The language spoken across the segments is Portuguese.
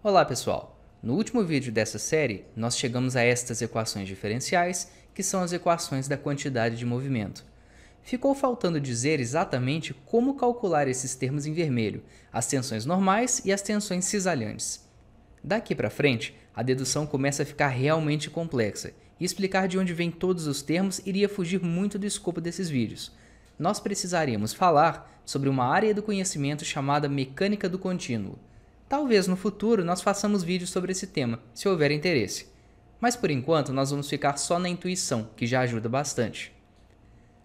Olá pessoal! No último vídeo dessa série, nós chegamos a estas equações diferenciais, que são as equações da quantidade de movimento. Ficou faltando dizer exatamente como calcular esses termos em vermelho, as tensões normais e as tensões cisalhantes. Daqui para frente, a dedução começa a ficar realmente complexa, e explicar de onde vêm todos os termos iria fugir muito do escopo desses vídeos. Nós precisaríamos falar sobre uma área do conhecimento chamada mecânica do contínuo. Talvez no futuro nós façamos vídeos sobre esse tema, se houver interesse. Mas por enquanto nós vamos ficar só na intuição, que já ajuda bastante.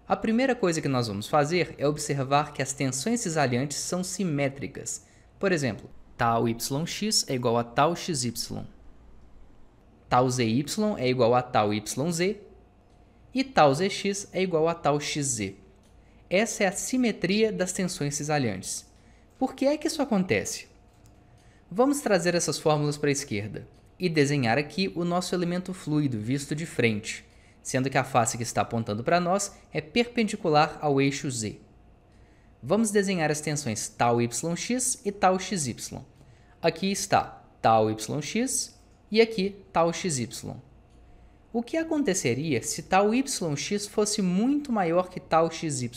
A primeira coisa que nós vamos fazer é observar que as tensões cisalhantes são simétricas. Por exemplo, tal yx é igual a tal xy, tal zy é igual a tal yz e tal zx é igual a tal xz. Essa é a simetria das tensões cisalhantes. Por que é que isso acontece? Vamos trazer essas fórmulas para a esquerda e desenhar aqui o nosso elemento fluido visto de frente, sendo que a face que está apontando para nós é perpendicular ao eixo z. Vamos desenhar as tensões tal yx e tal xy. Aqui está tal yx e aqui tal xy. O que aconteceria se tal yx fosse muito maior que tal xy?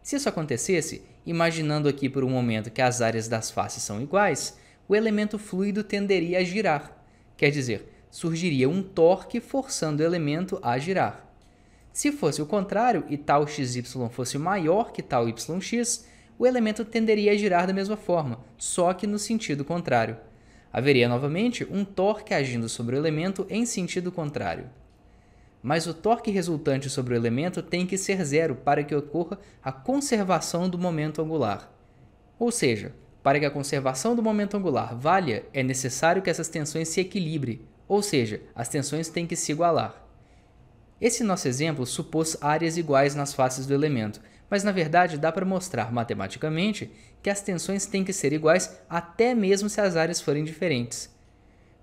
Se isso acontecesse, imaginando aqui por um momento que as áreas das faces são iguais, o elemento fluido tenderia a girar, quer dizer, surgiria um torque forçando o elemento a girar. Se fosse o contrário e tal xy fosse maior que tal yx, o elemento tenderia a girar da mesma forma, só que no sentido contrário. Haveria novamente um torque agindo sobre o elemento em sentido contrário. Mas o torque resultante sobre o elemento tem que ser zero para que ocorra a conservação do momento angular. Ou seja, para que a conservação do momento angular valha, é necessário que essas tensões se equilibrem, ou seja, as tensões têm que se igualar. Esse nosso exemplo supôs áreas iguais nas faces do elemento, mas na verdade dá para mostrar matematicamente que as tensões têm que ser iguais até mesmo se as áreas forem diferentes.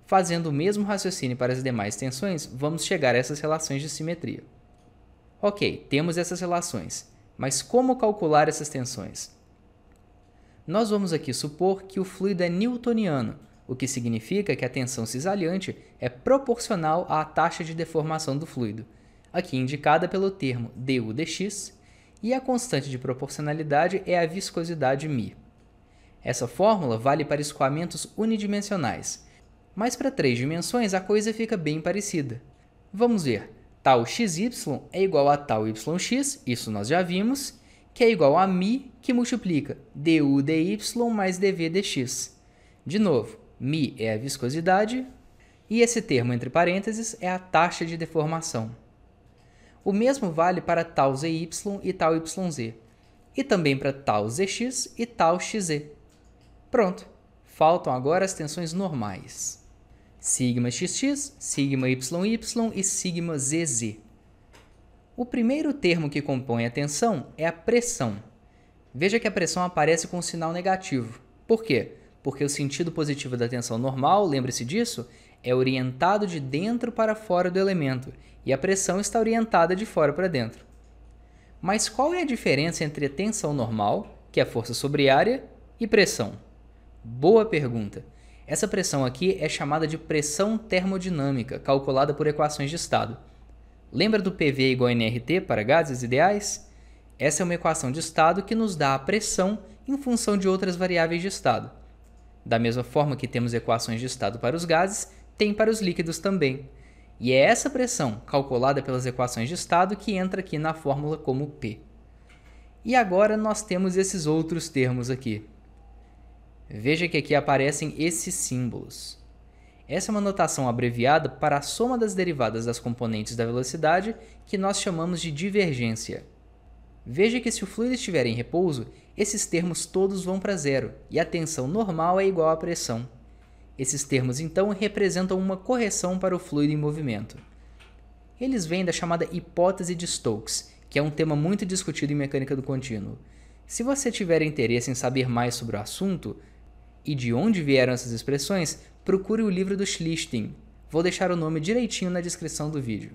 Fazendo o mesmo raciocínio para as demais tensões, vamos chegar a essas relações de simetria. Ok, temos essas relações, mas como calcular essas tensões? Nós vamos aqui supor que o fluido é newtoniano, o que significa que a tensão cisalhante é proporcional à taxa de deformação do fluido, aqui indicada pelo termo du dx, e a constante de proporcionalidade é a viscosidade μ. Essa fórmula vale para escoamentos unidimensionais, mas para 3 dimensões a coisa fica bem parecida. Vamos ver, tal xy é igual a tal yx, isso nós já vimos, que é igual a μ, que multiplica du dy mais dv dx. De novo, μ é a viscosidade e esse termo entre parênteses é a taxa de deformação. O mesmo vale para tal zy e tal yz, e também para tal zx e tal xz. Pronto, faltam agora as tensões normais. Σxx, σyy e σzz. O primeiro termo que compõe a tensão é a pressão. Veja que a pressão aparece com um sinal negativo. Por quê? Porque o sentido positivo da tensão normal, lembre-se disso, é orientado de dentro para fora do elemento, e a pressão está orientada de fora para dentro. Mas qual é a diferença entre a tensão normal, que é a força sobre área, e pressão? Boa pergunta! Essa pressão aqui é chamada de pressão termodinâmica, calculada por equações de estado. Lembra do PV igual a nRT para gases ideais? Essa é uma equação de estado que nos dá a pressão em função de outras variáveis de estado. Da mesma forma que temos equações de estado para os gases, tem para os líquidos também. E é essa pressão, calculada pelas equações de estado, que entra aqui na fórmula como P. E agora nós temos esses outros termos aqui. Veja que aqui aparecem esses símbolos. Essa é uma notação abreviada para a soma das derivadas das componentes da velocidade, que nós chamamos de divergência. Veja que se o fluido estiver em repouso, esses termos todos vão para zero, e a tensão normal é igual à pressão. Esses termos, então, representam uma correção para o fluido em movimento. Eles vêm da chamada hipótese de Stokes, que é um tema muito discutido em mecânica do contínuo. Se você tiver interesse em saber mais sobre o assunto e de onde vieram essas expressões, procure o livro do Schlichting. Vou deixar o nome direitinho na descrição do vídeo.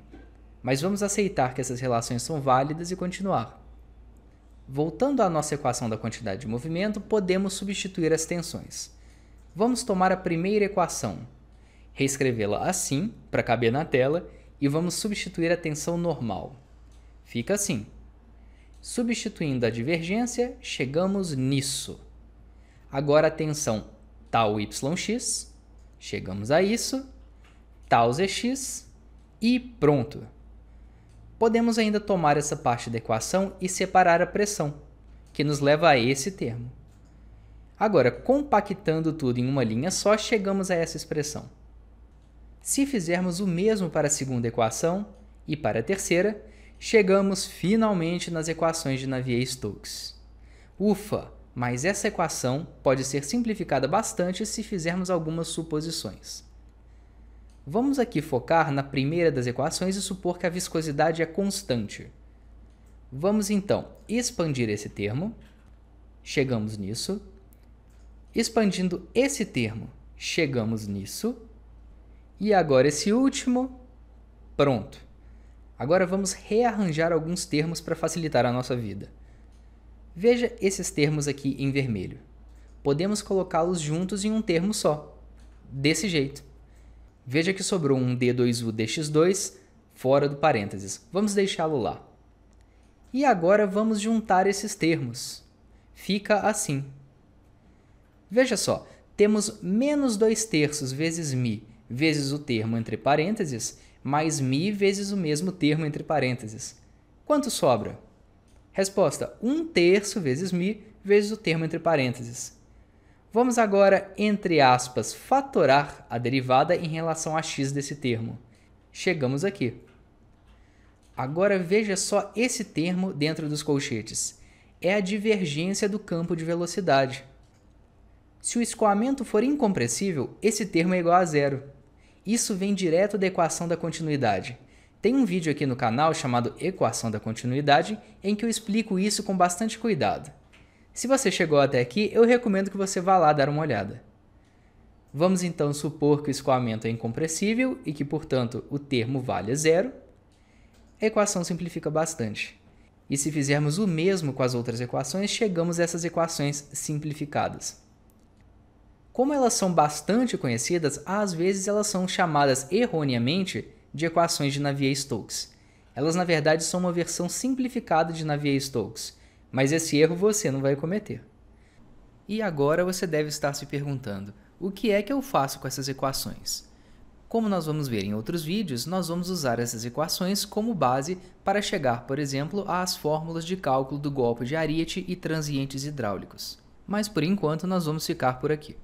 Mas vamos aceitar que essas relações são válidas e continuar. Voltando à nossa equação da quantidade de movimento, podemos substituir as tensões. Vamos tomar a primeira equação, reescrevê-la assim, para caber na tela, e vamos substituir a tensão normal. Fica assim. Substituindo a divergência, chegamos nisso. Agora a tensão tau yx, chegamos a isso, tau zx e pronto. Podemos ainda tomar essa parte da equação e separar a pressão, que nos leva a esse termo. Agora, compactando tudo em uma linha só, chegamos a essa expressão. Se fizermos o mesmo para a segunda equação e para a terceira, chegamos finalmente nas equações de Navier-Stokes. Ufa! Mas essa equação pode ser simplificada bastante se fizermos algumas suposições. Vamos aqui focar na primeira das equações e supor que a viscosidade é constante. Vamos então expandir esse termo, chegamos nisso. Expandindo esse termo, chegamos nisso. E agora esse último, pronto. Agora vamos rearranjar alguns termos para facilitar a nossa vida. Veja esses termos aqui em vermelho. Podemos colocá-los juntos em um termo só, desse jeito. Veja que sobrou um d2u dx2 fora do parênteses. Vamos deixá-lo lá. E agora vamos juntar esses termos. Fica assim. Veja só, temos menos 2/3 vezes μ vezes o termo entre parênteses, mais μ vezes o mesmo termo entre parênteses. Quanto sobra? Resposta: 1/3 vezes μ vezes o termo entre parênteses. Vamos agora, entre aspas, fatorar a derivada em relação a x desse termo. Chegamos aqui. Agora veja só esse termo dentro dos colchetes. É a divergência do campo de velocidade. Se o escoamento for incompressível, esse termo é igual a zero. Isso vem direto da equação da continuidade. Tem um vídeo aqui no canal chamado Equação da Continuidade, em que eu explico isso com bastante cuidado. Se você chegou até aqui, eu recomendo que você vá lá dar uma olhada. Vamos então supor que o escoamento é incompressível e que, portanto, o termo vale zero. A equação simplifica bastante. E se fizermos o mesmo com as outras equações, chegamos a essas equações simplificadas. Como elas são bastante conhecidas, às vezes elas são chamadas erroneamente de equações de Navier-Stokes. Elas, na verdade, são uma versão simplificada de Navier-Stokes, mas esse erro você não vai cometer. E agora você deve estar se perguntando, o que é que eu faço com essas equações? Como nós vamos ver em outros vídeos, nós vamos usar essas equações como base para chegar, por exemplo, às fórmulas de cálculo do golpe de Ariete e transientes hidráulicos. Mas por enquanto nós vamos ficar por aqui.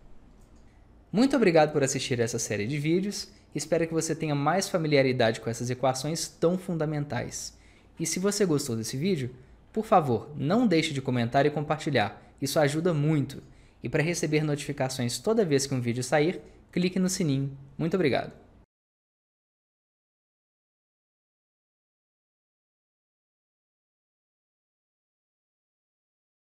Muito obrigado por assistir essa série de vídeos, espero que você tenha mais familiaridade com essas equações tão fundamentais. E se você gostou desse vídeo, por favor, não deixe de comentar e compartilhar, isso ajuda muito. E para receber notificações toda vez que um vídeo sair, clique no sininho. Muito obrigado!